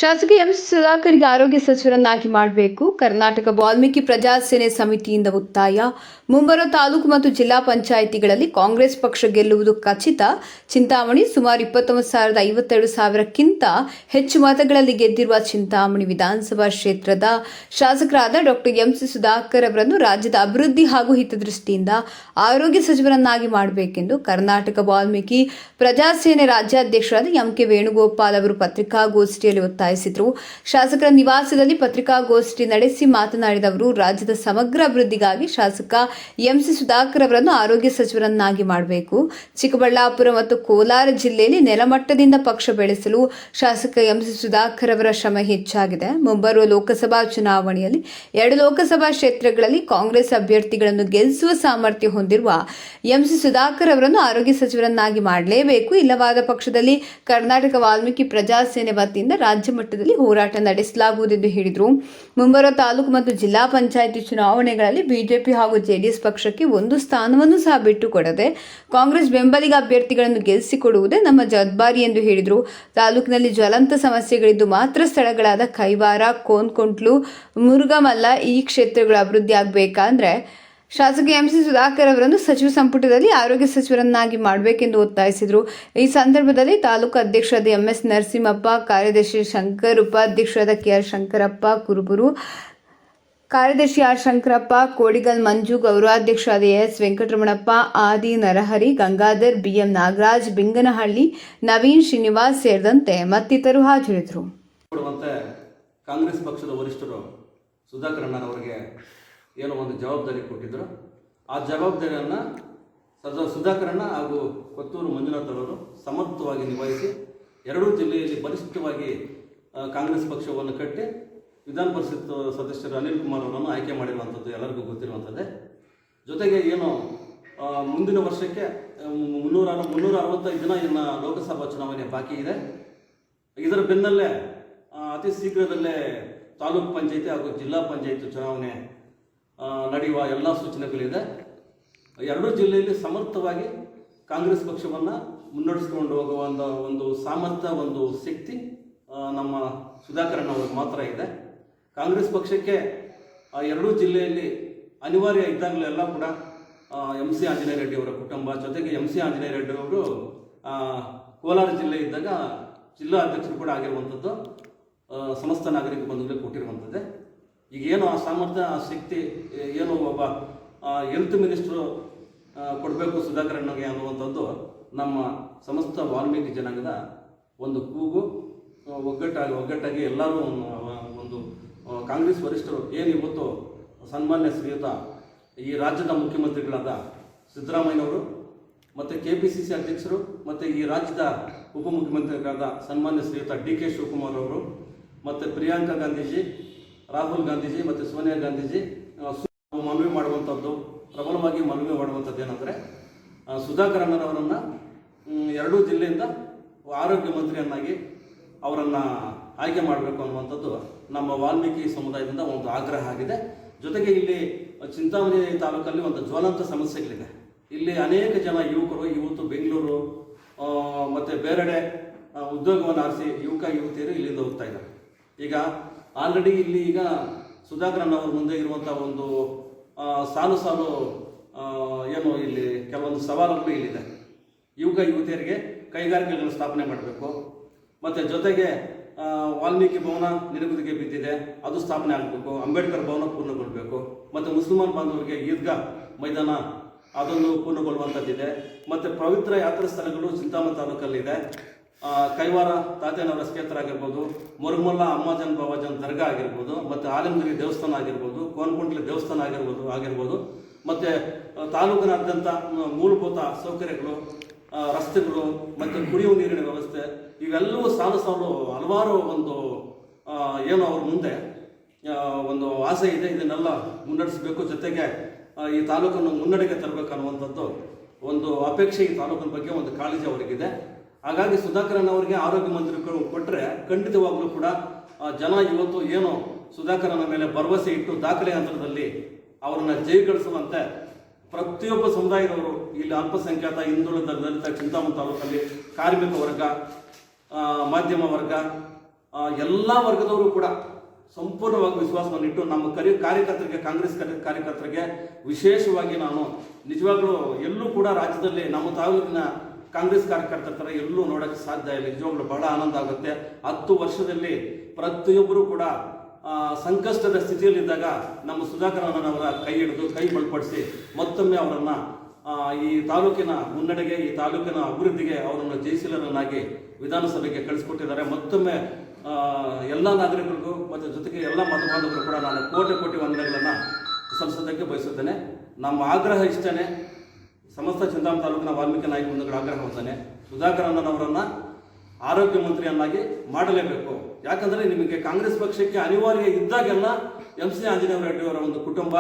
ಶಾಸಕ ಎಂಸಿ ಸುಧಾಕರ್ಗೆ ಆರೋಗ್ಯ ಸಚಿವರನ್ನಾಗಿ ಮಾಡಬೇಕು. ಕರ್ನಾಟಕ ವಾಲ್ಮೀಕಿ ಪ್ರಜಾಸೇನೆ ಸಮಿತಿಯಿಂದ ಒತ್ತಾಯ. ಮುಂಬರುವ ತಾಲೂಕು ಮತ್ತು ಜಿಲ್ಲಾ ಪಂಚಾಯಿತಿಗಳಲ್ಲಿ ಕಾಂಗ್ರೆಸ್ ಪಕ್ಷ ಗೆಲ್ಲುವುದು ಖಚಿತ. ಚಿಂತಾಮಣಿ ಸುಮಾರು 29,52,000ಕ್ಕಿಂತ ಹೆಚ್ಚು ಮತಗಳಲ್ಲಿ ಗೆದ್ದಿರುವ ಚಿಂತಾಮಣಿ ವಿಧಾನಸಭಾ ಕ್ಷೇತ್ರದ ಶಾಸಕರಾದ ಡಾಕ್ಟರ್ ಎಂಸಿ ಸುಧಾಕರ್ ಅವರನ್ನು ರಾಜ್ಯದ ಅಭಿವೃದ್ಧಿ ಹಾಗೂ ಹಿತದೃಷ್ಟಿಯಿಂದ ಆರೋಗ್ಯ ಸಚಿವರನ್ನಾಗಿ ಮಾಡಬೇಕೆಂದು ಕರ್ನಾಟಕ ವಾಲ್ಮೀಕಿ ಪ್ರಜಾಸೇನೆ ರಾಜ್ಯಾಧ್ಯಕ್ಷರಾದ ಎಂಕೆ ವೇಣುಗೋಪಾಲ್ ಅವರು ಪತ್ರಿಕಾಗೋಷ್ಠಿಯಲ್ಲಿ ಒತ್ತಾಯಿಸಿದರು. ಶಾಸಕರ ನಿವಾಸದಲ್ಲಿ ಪತ್ರಿಕಾಗೋಷ್ಠಿ ನಡೆಸಿ ಮಾತನಾಡಿದ ಅವರು, ರಾಜ್ಯದ ಸಮಗ್ರ ಅಭಿವೃದ್ಧಿಗಾಗಿ ಶಾಸಕ ಎಂಸಿ ಸುಧಾಕರ್ ಅವರನ್ನು ಆರೋಗ್ಯ ಸಚಿವರನ್ನಾಗಿ ಮಾಡಬೇಕು. ಚಿಕ್ಕಬಳ್ಳಾಪುರ ಮತ್ತು ಕೋಲಾರ ಜಿಲ್ಲೆಯಲ್ಲಿ ನೆಲಮಟ್ಟದಿಂದ ಪಕ್ಷ ಬೆಳೆಸಲು ಶಾಸಕ ಎಂಸಿ ಸುಧಾಕರ್ ಅವರ ಶ್ರಮ ಹೆಚ್ಚಾಗಿದೆ. ಮುಂಬರುವ ಲೋಕಸಭಾ ಚುನಾವಣೆಯಲ್ಲಿ 2 ಲೋಕಸಭಾ ಕ್ಷೇತ್ರಗಳಲ್ಲಿ ಕಾಂಗ್ರೆಸ್ ಅಭ್ಯರ್ಥಿಗಳನ್ನು ಗೆಲ್ಲಿಸುವ ಸಾಮರ್ಥ್ಯ ಹೊಂದಿರುವ ಎಂಸಿ ಸುಧಾಕರ್ ಅವರನ್ನು ಆರೋಗ್ಯ ಸಚಿವರನ್ನಾಗಿ ಮಾಡಲೇಬೇಕು. ಇಲ್ಲವಾದ ಪಕ್ಷದಲ್ಲಿ ಕರ್ನಾಟಕ ವಾಲ್ಮೀಕಿ ಪ್ರಜಾಸೇನೆ ವತಿಯಿಂದ ರಾಜ್ಯ ಮಟ್ಟದಲ್ಲಿ ಹೋರಾಟ ನಡೆಸಲಾಗುವುದೆಂದು ಹೇಳಿದರು. ಮುಂಬರುವ ತಾಲೂಕು ಮತ್ತು ಜಿಲ್ಲಾ ಪಂಚಾಯಿತಿ ಚುನಾವಣೆಗಳಲ್ಲಿ ಬಿಜೆಪಿ ಹಾಗೂ ಜೆಡಿಎಸ್ ಪಕ್ಷಕ್ಕೆ ಒಂದು ಸ್ಥಾನವನ್ನು ಸಹ ಬಿಟ್ಟುಕೊಡದೆ ಕಾಂಗ್ರೆಸ್ ಬೆಂಬಲಿಗ ಅಭ್ಯರ್ಥಿಗಳನ್ನು ಗೆಲ್ಲಿಸಿಕೊಡುವುದೇ ನಮ್ಮ ಜವಾಬ್ದಾರಿ ಎಂದು ಹೇಳಿದರು. ತಾಲೂಕಿನಲ್ಲಿ ಜ್ವಲಂತ ಸಮಸ್ಯೆಗಳಿದ್ದು ಮಾತ್ರ ಸ್ಥಳಗಳಾದ ಕೈವಾರ, ಕೋನ್ಕೊಂಟ್ಲು, ಮುರುಗಮಲ್ಲ ಈ ಕ್ಷೇತ್ರಗಳು ಅಭಿವೃದ್ಧಿ ಆಗಬೇಕಂದ್ರೆ ಶಾಸಕ ಎಂಸಿ ಸುಧಾಕರ್ ಅವರನ್ನು ಸಚಿವ ಸಂಪುಟದಲ್ಲಿ ಆರೋಗ್ಯ ಸಚಿವರನ್ನಾಗಿ ಮಾಡಬೇಕೆಂದು ಒತ್ತಾಯಿಸಿದರು. ಈ ಸಂದರ್ಭದಲ್ಲಿ ತಾಲೂಕು ಅಧ್ಯಕ್ಷರಾದ ಎಂಎಸ್ ನರಸಿಂಹಪ್ಪ, ಕಾರ್ಯದರ್ಶಿ ಶಂಕರ್, ಉಪಾಧ್ಯಕ್ಷರಾದ ಕೆಆರ್ ಶಂಕರಪ್ಪ ಕುರುಬೂರು, ಕಾರ್ಯದರ್ಶಿ ಆರ್ ಶಂಕರಪ್ಪ, ಕೋಡಿಗಲ್ ಮಂಜು, ಗೌರವಾಧ್ಯಕ್ಷರಾದ ಎಸ್ ವೆಂಕಟರಮಣಪ್ಪ, ಆದಿ ನರಹರಿ, ಗಂಗಾಧರ್, ಬಿಎಂ ನಾಗರಾಜ್, ಬಿಂಗನಹಳ್ಳಿ, ನವೀನ್, ಶ್ರೀನಿವಾಸ್ ಸೇರಿದಂತೆ ಮತ್ತಿತರರು ಹಾಜರಿದ್ದರು. ಕಾಂಗ್ರೆಸ್ ಪಕ್ಷದ ವರಿಷ್ಠರು ಸುಧಾಕರ್ ಅಣ್ಣನವರಿಗೆ ಏನೋ ಒಂದು ಜವಾಬ್ದಾರಿ ಕೊಟ್ಟಿದ್ದರು. ಆ ಜವಾಬ್ದಾರಿಯನ್ನು ಸುಧಾಕರ್ ಅಣ್ಣ ಹಾಗೂ ಕೊತ್ತೂರು ಮಂಜುನಾಥ್ ಅವರು ಸಮರ್ಥವಾಗಿ ನಿಭಾಯಿಸಿ ಎರಡೂ ಜಿಲ್ಲೆಯಲ್ಲಿ ಬಲಿಷ್ಠವಾಗಿ ಕಾಂಗ್ರೆಸ್ ಪಕ್ಷವನ್ನು ಕಟ್ಟಿ ವಿಧಾನ ಪರಿಷತ್ ಸದಸ್ಯರು ಅನಿಲ್ ಕುಮಾರ್ ಅವರನ್ನು ಆಯ್ಕೆ ಮಾಡಿರುವಂಥದ್ದು ಎಲ್ಲರಿಗೂ ಗೊತ್ತಿರುವಂಥದ್ದೇ. ಜೊತೆಗೆ ಏನು ಮುಂದಿನ ವರ್ಷಕ್ಕೆ 365 ದಿನ ಇನ್ನು ಲೋಕಸಭಾ ಚುನಾವಣೆ ಬಾಕಿ ಇದೆ. ಇದರ ಬೆನ್ನಲ್ಲೇ ಅತಿ ಶೀಘ್ರದಲ್ಲೇ ತಾಲೂಕು ಪಂಚಾಯಿತಿ ಹಾಗೂ ಜಿಲ್ಲಾ ಪಂಚಾಯಿತಿ ಚುನಾವಣೆ ನಡೆಯುವ ಎಲ್ಲ ಸೂಚನೆಗಳಿದೆ. ಎರಡೂ ಜಿಲ್ಲೆಯಲ್ಲಿ ಸಮರ್ಥವಾಗಿ ಕಾಂಗ್ರೆಸ್ ಪಕ್ಷವನ್ನು ಮುನ್ನಡೆಸಿಕೊಂಡು ಹೋಗುವ ಒಂದು ಸಾಮರ್ಥ್ಯ, ಒಂದು ಶಕ್ತಿ ನಮ್ಮ ಸುಧಾಕರಣ್ಣವ್ರಿಗೆ ಮಾತ್ರ ಇದೆ. ಕಾಂಗ್ರೆಸ್ ಪಕ್ಷಕ್ಕೆ ಎರಡೂ ಜಿಲ್ಲೆಯಲ್ಲಿ ಅನಿವಾರ್ಯ ಇದ್ದಾಗಲೂ ಎಲ್ಲ ಕೂಡ ಎಂಸಿ ಆಂಜನೇಯ ರೆಡ್ಡಿ ಅವರ ಕುಟುಂಬ, ಜೊತೆಗೆ ಎಂಸಿ ಆಂಜನೇಯ ರೆಡ್ಡಿ ಅವರು ಕೋಲಾರ ಜಿಲ್ಲೆ ಇದ್ದಾಗ ಜಿಲ್ಲಾ ಅಧ್ಯಕ್ಷರು ಕೂಡ ಆಗಿರುವಂಥದ್ದು, ಸಮಸ್ತ ನಾಗರಿಕ ಬಂಧುಗಳಿಗೆ ಕೊಟ್ಟಿರುವಂಥದ್ದೇ. ಈಗೇನು ಆ ಸಾಮರ್ಥ್ಯ, ಆ ಶಕ್ತಿ ಏನು ಒಬ್ಬ ಹೆಲ್ತ್ ಮಿನಿಸ್ಟ್ರು ಕೊಡಬೇಕು ಸುಧಾಕರಣ್ಣಗೆ ಅನ್ನುವಂಥದ್ದು ನಮ್ಮ ಸಮಸ್ತ ವಾಲ್ಮೀಕಿ ಜನಾಂಗದ ಒಂದು ಕೂಗು. ಒಗ್ಗಟ್ಟಾಗಿ ಎಲ್ಲರೂ ಒಂದು ಕಾಂಗ್ರೆಸ್ ವರಿಷ್ಠರು ಏನು ಇವತ್ತು ಸನ್ಮಾನ್ಯ ಶ್ರೀಯುತ ಈ ರಾಜ್ಯದ ಮುಖ್ಯಮಂತ್ರಿಗಳಾದ ಸಿದ್ದರಾಮಯ್ಯನವರು ಮತ್ತು KPCC ಅಧ್ಯಕ್ಷರು ಮತ್ತು ಈ ರಾಜ್ಯದ ಉಪಮುಖ್ಯಮಂತ್ರಿಗಳಾದ ಸನ್ಮಾನ್ಯ ಶ್ರೀಯುತ DK ಶಿವಕುಮಾರ್ ಅವರು ಮತ್ತು ಪ್ರಿಯಾಂಕಾ ಗಾಂಧೀಜಿ, ರಾಹುಲ್ ಗಾಂಧೀಜಿ ಮತ್ತು ಸೋನಿಯಾ ಗಾಂಧೀಜಿ ಮನವಿ ಮಾಡುವಂಥದ್ದು, ಪ್ರಬಲವಾಗಿ ಮನವಿ ಮಾಡುವಂಥದ್ದು ಏನಂದರೆ ಸುಧಾಕರ್ ಅಣ್ಣನವರನ್ನು ಎರಡೂ ಜಿಲ್ಲೆಯಿಂದ ಆರೋಗ್ಯ ಮಂತ್ರಿಯನ್ನಾಗಿ ಅವರನ್ನು ಆಯ್ಕೆ ಮಾಡಬೇಕು ಅನ್ನುವಂಥದ್ದು ನಮ್ಮ ವಾಲ್ಮೀಕಿ ಸಮುದಾಯದಿಂದ ಒಂದು ಆಗ್ರಹ ಆಗಿದೆ. ಜೊತೆಗೆ ಇಲ್ಲಿ ಚಿಂತಾಮಣಿ ತಾಲೂಕಲ್ಲಿ ಒಂದು ಜ್ವಲಂತ ಸಮಸ್ಯೆಗಳಿದೆ. ಇಲ್ಲಿ ಅನೇಕ ಜನ ಯುವಕರು ಇವತ್ತು ಬೆಂಗಳೂರು ಮತ್ತು ಬೇರೆಡೆ ಉದ್ಯೋಗವನ್ನು ಆರಿಸಿ ಯುವತಿಯರು ಇಲ್ಲಿಂದ ಹೋಗ್ತಾ ಇದ್ದಾರೆ. ಈಗ ಆಲ್ರೆಡಿ ಇಲ್ಲಿ ಈಗ ಸುಧಾಕರ್ ಅಣ್ಣವ್ರ ಮುಂದೆ ಇರುವಂಥ ಒಂದು ಸಾಲು ಏನು ಇಲ್ಲಿ ಕೆಲವೊಂದು ಸವಾಲುಗಳು ಇಲ್ಲಿದೆ. ಯುವತಿಯರಿಗೆ ಕೈಗಾರಿಕೆಗಳ ಸ್ಥಾಪನೆ ಮಾಡಬೇಕು, ಮತ್ತು ಜೊತೆಗೆ ವಾಲ್ಮೀಕಿ ಭವನ ನಿಲುಗಡೆಗೆ ಬಿದ್ದಿದೆ, ಅದು ಸ್ಥಾಪನೆ ಆಗಬೇಕು. ಅಂಬೇಡ್ಕರ್ ಭವನ ಪೂರ್ಣಗೊಳ್ಳಬೇಕು, ಮತ್ತು ಮುಸಲ್ಮಾನ್ ಬಾಂಧವರಿಗೆ ಈದ್ಗಾ ಮೈದಾನ ಅದನ್ನು ಪೂರ್ಣಗೊಳ್ಳುವಂಥದ್ದಿದೆ. ಮತ್ತು ಪವಿತ್ರ ಯಾತ್ರಾ ಸ್ಥಳಗಳು ಚಿಂತಾಮಣಿ ತಾಲೂಕಲ್ಲಿದೆ. ಕೈವಾರ ತಾತೇನವರ ಕ್ಷೇತ್ರ ಆಗಿರ್ಬೋದು, ಮುರುಗಮಲ್ಲ ಅಮ್ಮಾಜನ್ ಬಾಬಾಜನ್ ದರ್ಗಾ ಆಗಿರ್ಬೋದು, ಮತ್ತು ಆಲಮಗಿರಿ ದೇವಸ್ಥಾನ ಆಗಿರ್ಬೋದು, ಕೋನ್ಕೊಂಟ್ಲಿ ದೇವಸ್ಥಾನ ಆಗಿರ್ಬೋದು ಮತ್ತು ತಾಲೂಕಿನಾದ್ಯಂತ ಮೂಲಭೂತ ಸೌಕರ್ಯಗಳು, ರಸ್ತೆಗಳು ಮತ್ತು ಕುಡಿಯುವ ನೀರಿನ ವ್ಯವಸ್ಥೆ ಇವೆಲ್ಲವೂ ಸಾಲು ಹಲವಾರು ಒಂದು ಏನು ಅವ್ರ ಮುಂದೆ ಒಂದು ಆಸೆ ಇದೆ. ಇದನ್ನೆಲ್ಲ ಮುನ್ನಡೆಸಬೇಕು. ಜೊತೆಗೆ ಈ ತಾಲೂಕನ್ನು ಮುನ್ನಡೆಗೆ ತರಬೇಕು ಅನ್ನುವಂಥದ್ದು ಒಂದು ಅಪೇಕ್ಷೆ, ಈ ತಾಲೂಕಿನ ಬಗ್ಗೆ ಒಂದು ಕಾಳಜಿ ಅವರಿಗಿದೆ. ಹಾಗಾಗಿ ಸುಧಾಕರಣ್ಣವರಿಗೆ ಆರೋಗ್ಯ ಮಂತ್ರಿಗಳು ಕೊಟ್ಟರೆ ಖಂಡಿತವಾಗ್ಲೂ ಕೂಡ ಜನ ಇವತ್ತು ಏನು ಸುಧಾಕರನ ಮೇಲೆ ಭರವಸೆ ಇಟ್ಟು ದಾಖಲೆ ಹಂತದಲ್ಲಿ ಅವರನ್ನು ಜೈಗಳಿಸುವಂತೆ ಪ್ರತಿಯೊಬ್ಬ ಸಮುದಾಯದವರು, ಇಲ್ಲಿ ಅಲ್ಪಸಂಖ್ಯಾತ, ಹಿಂದುಳಿದ, ದಲಿತ, ಚಿಂತಾಮಣಿ ತಾಲೂಕಲ್ಲಿ ಕಾರ್ಮಿಕ ವರ್ಗ, ಮಾಧ್ಯಮ ವರ್ಗ, ಎಲ್ಲ ವರ್ಗದವರು ಕೂಡ ಸಂಪೂರ್ಣವಾಗಿ ವಿಶ್ವಾಸವನ್ನಿಟ್ಟು ನಮ್ಮ ಕಾರ್ಯಕರ್ತರಿಗೆ, ಕಾಂಗ್ರೆಸ್ ಕಾರ್ಯಕರ್ತರಿಗೆ ವಿಶೇಷವಾಗಿ ನಾನು ನಿಜವಾಗ್ಲೂ ಎಲ್ಲೂ ಕೂಡ ರಾಜ್ಯದಲ್ಲಿ ನಮ್ಮ ತಾಲೂಕಿನ ಕಾಂಗ್ರೆಸ್ ಕಾರ್ಯಕರ್ತರ ಥರ ಎಲ್ಲೂ ನೋಡೋಕ್ಕೆ ಸಾಧ್ಯ ಇಲ್ಲ. ನಿಜವಾಗ್ಲೂ ಬಹಳ ಆನಂದ ಆಗುತ್ತೆ. 10 ವರ್ಷದಲ್ಲಿ ಪ್ರತಿಯೊಬ್ಬರು ಕೂಡ ಸಂಕಷ್ಟದ ಸ್ಥಿತಿಯಲ್ಲಿದ್ದಾಗ ನಮ್ಮ ಸುಧಾಕರ್ ಅಣ್ಣನವರ ಕೈ ಹಿಡಿದು ಕೈ ಬಲಪಡಿಸಿ ಮತ್ತೊಮ್ಮೆ ಅವರನ್ನು ಈ ತಾಲೂಕಿನ ಮುನ್ನಡೆಗೆ, ಈ ತಾಲೂಕಿನ ಅಭಿವೃದ್ಧಿಗೆ ಅವರನ್ನು ಜಯಶೀಲರನ್ನಾಗಿ ವಿಧಾನಸಭೆಗೆ ಕಳಿಸ್ಕೊಟ್ಟಿದ್ದಾರೆ. ಮತ್ತೊಮ್ಮೆ ಎಲ್ಲ ನಾಗರಿಕರಿಗೂ ಮತ್ತು ಜೊತೆಗೆ ಎಲ್ಲ ಮತಬಾಂಧವರು ಕೂಡ ನಾನು ಕೋಟಿ ವಂದನೆಗಳನ್ನು ಸಲ್ಲಿಸೋದಕ್ಕೆ ಬಯಸುತ್ತೇನೆ. ನಮ್ಮ ಆಗ್ರಹ ಇಷ್ಟೇ, ಸಮಸ್ತ ಚಿಂತಾಮಣಿ ತಾಲೂಕಿನ ವಾಲ್ಮೀಕಿ ನಾಯಕ ಬಂಧುಗಳ ಆಗ್ರಹ ಹೊಂದಾನೆ, ಸುಧಾಕರ್ ಅಣ್ಣನವರನ್ನು ಆರೋಗ್ಯ ಮಂತ್ರಿಯನ್ನಾಗಿ ಮಾಡಲೇಬೇಕು. ಯಾಕಂದರೆ ನಿಮಗೆ ಕಾಂಗ್ರೆಸ್ ಪಕ್ಷಕ್ಕೆ ಅನಿವಾರ್ಯ ಇದ್ದಾಗೆಲ್ಲ MC ಆಂಜನೇಯ ರೆಡ್ಡಿ ಅವರ ಒಂದು ಕುಟುಂಬ,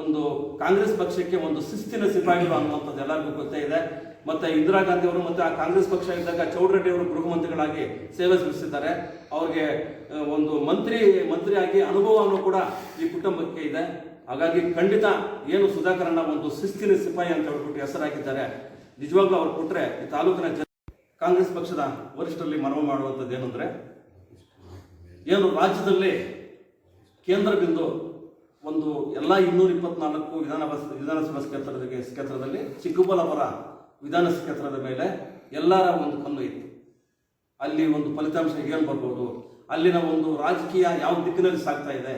ಒಂದು ಕಾಂಗ್ರೆಸ್ ಪಕ್ಷಕ್ಕೆ ಒಂದು ಶಿಸ್ತಿನ ಸಿಪಾಯಿಗಳು ಅನ್ನುವಂಥದ್ದು ಎಲ್ಲರಿಗೂ ಗೊತ್ತೇ ಇದೆ. ಮತ್ತು ಇಂದಿರಾ ಗಾಂಧಿ ಅವರು ಮತ್ತು ಆ ಕಾಂಗ್ರೆಸ್ ಪಕ್ಷ ಇದ್ದಾಗ ಚೌಡರೆಡ್ಡಿ ಅವರು ಗೃಹ ಮಂತ್ರಿಗಳಾಗಿ ಸೇವೆ ಸಲ್ಲಿಸಿದ್ದಾರೆ. ಅವ್ರಿಗೆ ಒಂದು ಮಂತ್ರಿಯಾಗಿ ಅನುಭವವನ್ನು ಕೂಡ ಈ ಕುಟುಂಬಕ್ಕೆ ಇದೆ. ಹಾಗಾಗಿ ಖಂಡಿತ ಏನು ಸುಧಾಕರ್ ಅಣ್ಣ ಒಂದು ಶಿಸ್ತಿನ ಸಿಪಾಯಿ ಅಂತ ಹೇಳ್ಬಿಟ್ಟು ಹೆಸರಾಗಿದ್ದಾರೆ. ನಿಜವಾಗ್ಲೂ ಅವ್ರು ಕೊಟ್ಟರೆ ಈ ತಾಲೂಕಿನ ಕಾಂಗ್ರೆಸ್ ಪಕ್ಷದ ವರಿಷ್ಠರಲ್ಲಿ ಮನವಿ ಮಾಡುವಂಥದ್ದು ಏನಂದರೆ, ಏನು ರಾಜ್ಯದಲ್ಲಿ ಕೇಂದ್ರ ಬಿಂದು ಒಂದು ಎಲ್ಲ 224 ವಿಧಾನಸಭಾ ಕ್ಷೇತ್ರದಲ್ಲಿ ಚಿಕ್ಕಬಳ್ಳಾಪುರ ವಿಧಾನಸಭಾ ಕ್ಷೇತ್ರದ ಮೇಲೆ ಎಲ್ಲರ ಒಂದು ಕಣ್ಣು ಇತ್ತು. ಅಲ್ಲಿ ಒಂದು ಫಲಿತಾಂಶ ಏನು ಬರ್ಬೋದು, ಅಲ್ಲಿನ ಒಂದು ರಾಜಕೀಯ ಯಾವ ದಿಕ್ಕಿನಲ್ಲಿ ಸಾಗ್ತಾ ಇದೆ,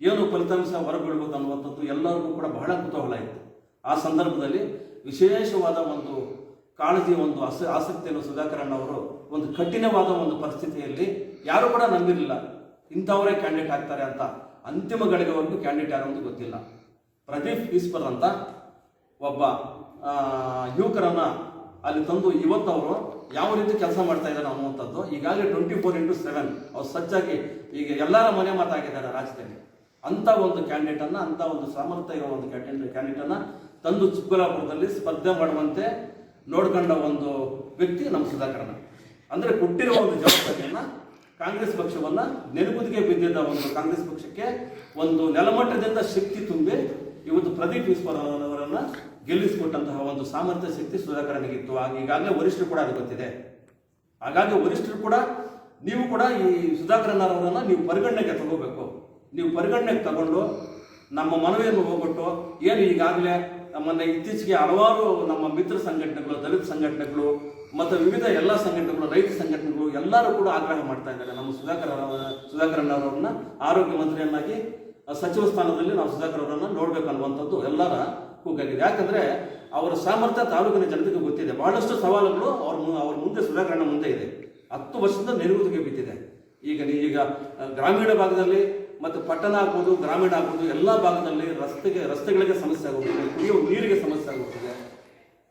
ಏನು ಫಲಿತಾಂಶ ಹೊರಬೀಳ್ಬೋದು ಅನ್ನುವಂಥದ್ದು ಎಲ್ಲರಿಗೂ ಕೂಡ ಬಹಳ ಕುತೂಹಲ ಇತ್ತು. ಆ ಸಂದರ್ಭದಲ್ಲಿ ವಿಶೇಷವಾದ ಒಂದು ಕಾಳಜಿ, ಒಂದು ಆಸಕ್ತಿಯನ್ನು ಸುಧಾಕರ್ ಅಣ್ಣವರು ಒಂದು ಕಠಿಣವಾದ ಒಂದು ಪರಿಸ್ಥಿತಿಯಲ್ಲಿ ಯಾರು ಕೂಡ ನಂಬಿರಲಿಲ್ಲ ಇಂಥವರೇ ಕ್ಯಾಂಡಿಡೇಟ್ ಆಗ್ತಾರೆ ಅಂತ. ಅಂತಿಮ ಗಳಿಗೆವರೆಗೂ ಕ್ಯಾಂಡಿಡೇಟ್ ಯಾರು ಅಂತ ಗೊತ್ತಿಲ್ಲ. ಪ್ರದೀಪ್ ಈಶ್ವರ್ ಅಂತ ಒಬ್ಬ ಯುವಕರನ್ನು ಅಲ್ಲಿ ತಂದು ಇವತ್ತವರು ಯಾವ ರೀತಿ ಕೆಲಸ ಮಾಡ್ತಾ ಇದ್ದಾರೆ ಅನ್ನುವಂಥದ್ದು ಈಗಾಗಲೇ 24/7 ಅವ್ರು ಸಜ್ಜಾಗಿ ಈಗ ಎಲ್ಲರ ಮನೆ ಮಾತಾಗಿದ್ದಾರೆ ರಾಜ್ಯದಲ್ಲಿ. ಅಂಥ ಒಂದು ಕ್ಯಾಂಡಿಡೇಟನ್ನು, ಅಂಥ ಒಂದು ಸಾಮರ್ಥ್ಯ ಇರೋ ಒಂದು ಕ್ಯಾಂಡಿಡೇಟನ್ನು ತಂದು ಚಿಕ್ಕಬಳ್ಳಾಪುರದಲ್ಲಿ ಸ್ಪರ್ಧೆ ಮಾಡುವಂತೆ ನೋಡ್ಕೊಂಡ ಒಂದು ವ್ಯಕ್ತಿ ನಮ್ಮ ಸುಧಾಕರ್ ಅಣ್ಣ. ಅಂದರೆ ಕೊಟ್ಟಿರುವ ಒಂದು ಜವಾಬ್ದಾರಿಯನ್ನು ಕಾಂಗ್ರೆಸ್ ಪಕ್ಷವನ್ನು ನೆನಗುದಿಗೆ ಬಿದ್ದಿದ್ದ ಒಂದು ಕಾಂಗ್ರೆಸ್ ಪಕ್ಷಕ್ಕೆ ಒಂದು ನೆಲಮಟ್ಟದಿಂದ ಶಕ್ತಿ ತುಂಬಿ ಇವತ್ತು ಪ್ರದೀಪ್ ಈಶ್ವರ್ ಅವರನ್ನು ಗೆಲ್ಲಿಸಿಕೊಟ್ಟಂತಹ ಒಂದು ಸಾಮರ್ಥ್ಯ ಶಕ್ತಿ ಸುಧಾಕರನಿಗಿತ್ತು. ಈಗಾಗಲೇ ವರಿಷ್ಠರು ಕೂಡ ಅದು ಗೊತ್ತಿದೆ. ಹಾಗಾಗಿ ವರಿಷ್ಠರು ಕೂಡ, ನೀವು ಕೂಡ ಈ ಸುಧಾಕರ್ ಅವರನ್ನು ನೀವು ಪರಿಗಣನೆಗೆ ತಗೋಬೇಕು. ನೀವು ಪರಿಗಣನೆಗೆ ತಗೊಂಡು ನಮ್ಮ ಮನವಿಯನ್ನು ಹೋಗ್ಬಿಟ್ಟು, ಏನು ಈಗಾಗಲೇ ನಮ್ಮನ್ನು ಇತ್ತೀಚೆಗೆ ಹಲವಾರು ನಮ್ಮ ಮಿತ್ರ ಸಂಘಟನೆಗಳು, ದಲಿತ ಸಂಘಟನೆಗಳು ಮತ್ತು ವಿವಿಧ ಎಲ್ಲ ಸಂಘಟನೆಗಳು, ರೈತ ಸಂಘಟನೆಗಳು ಎಲ್ಲರೂ ಕೂಡ ಆಗ್ರಹ ಮಾಡ್ತಾ ಇದ್ದಾರೆ. ನಮ್ಮ ಸುಧಾಕರ್ ಅವರನ್ನ ಆರೋಗ್ಯ ಮಂತ್ರಿಯನ್ನಾಗಿ ಸಚಿವ ಸ್ಥಾನದಲ್ಲಿ ನಾವು ಸುಧಾಕರ್ ಅವರನ್ನು ನೋಡ್ಬೇಕನ್ನುವಂಥದ್ದು ಎಲ್ಲರ ಕೂಗಾಗಿದೆ. ಯಾಕಂದರೆ ಅವರ ಸಾಮರ್ಥ್ಯ ತಾಲೂಕಿನ ಜನತೆಗೆ ಗೊತ್ತಿದೆ. ಬಹಳಷ್ಟು ಸವಾಲುಗಳು ಅವ್ರ ಮುಂದೆ ಸುಧಾಕರ್ ಮುಂದೆ ಇದೆ. 10 ವರ್ಷದಿಂದ ನೆರಗುದಿಗೆ ಬಿದ್ದಿದೆ. ಈಗ ಗ್ರಾಮೀಣ ಭಾಗದಲ್ಲಿ ಮತ್ತು ಪಟ್ಟಣ ಆಗ್ಬೋದು, ಗ್ರಾಮೀಣ ಆಗ್ಬೋದು, ಎಲ್ಲ ಭಾಗದಲ್ಲಿ ರಸ್ತೆಗಳಿಗೆ ಸಮಸ್ಯೆ ಆಗೋಗ್ತಿದೆ, ಕುಡಿಯುವ ನೀರಿಗೆ ಸಮಸ್ಯೆ ಆಗೋಗ್ತಿದೆ.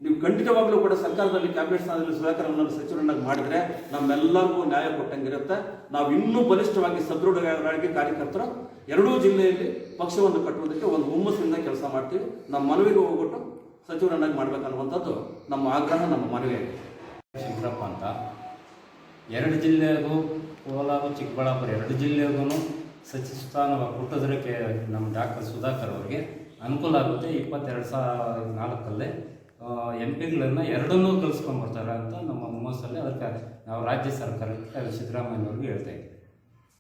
ನೀವು ಖಂಡಿತವಾಗ್ಲೂ ಕೂಡ ಸರ್ಕಾರದಲ್ಲಿ ಕ್ಯಾಬಿನೆಟ್ ಸ್ಥಾನದಲ್ಲಿ ಸುಧಾಕರ್ ಅವರನ್ನು ಸಚಿವರನ್ನಾಗಿ ಮಾಡಿದರೆ ನಮ್ಮೆಲ್ಲರಿಗೂ ನ್ಯಾಯ ಕೊಟ್ಟಂಗಿರುತ್ತೆ. ನಾವು ಇನ್ನೂ ಬಲಿಷ್ಠವಾಗಿ ಸದೃಢವಾಗಿ ಕಾರ್ಯಕರ್ತರು ಎರಡೂ ಜಿಲ್ಲೆಯಲ್ಲಿ ಪಕ್ಷವನ್ನು ಕಟ್ಟುವುದಕ್ಕೆ ಒಂದು ಹುಮ್ಮಸ್ಸಿಂದ ಕೆಲಸ ಮಾಡ್ತೀವಿ. ನಮ್ಮ ಮನವಿಗೆ ಹೋಗ್ಬಿಟ್ಟು ಸಚಿವರನ್ನಾಗಿ ಮಾಡ್ಬೇಕನ್ನುವಂಥದ್ದು ನಮ್ಮ ಆಗ್ರಹ, ನಮ್ಮ ಮನವಿಯಾಗಿದೆ. ಶಂಕರಪ್ಪ ಅಂತ 2 ಜಿಲ್ಲೆಗೂ, ಕೋಲಾರ, ಚಿಕ್ಕಬಳ್ಳಾಪುರ 2 ಜಿಲ್ಲೆಗೂ ಸಚಿವ ಸ್ಥಾನ ಹುಟ್ಟೋದಕ್ಕೆ ನಮ್ಮ ಡಾಕ್ಟರ್ ಸುಧಾಕರ್ ಅವರಿಗೆ ಅನುಕೂಲ ಆಗುತ್ತೆ. 2024 MP ಗಳನ್ನು ಎರಡನ್ನೂ ಕಲಿಸ್ಕೊಂಡ್ಬರ್ತಾರೆ ಅಂತ ನಮ್ಮ ಹುಮ್ಮಸ್ಸಲ್ಲಿ ಅದಕ್ಕೆ ನಾವು ರಾಜ್ಯ ಸರ್ಕಾರಕ್ಕೆ ಸಿದ್ದರಾಮಯ್ಯವ್ರಿಗೆ ಹೇಳ್ತಾ ಇದ್ದೀವಿ.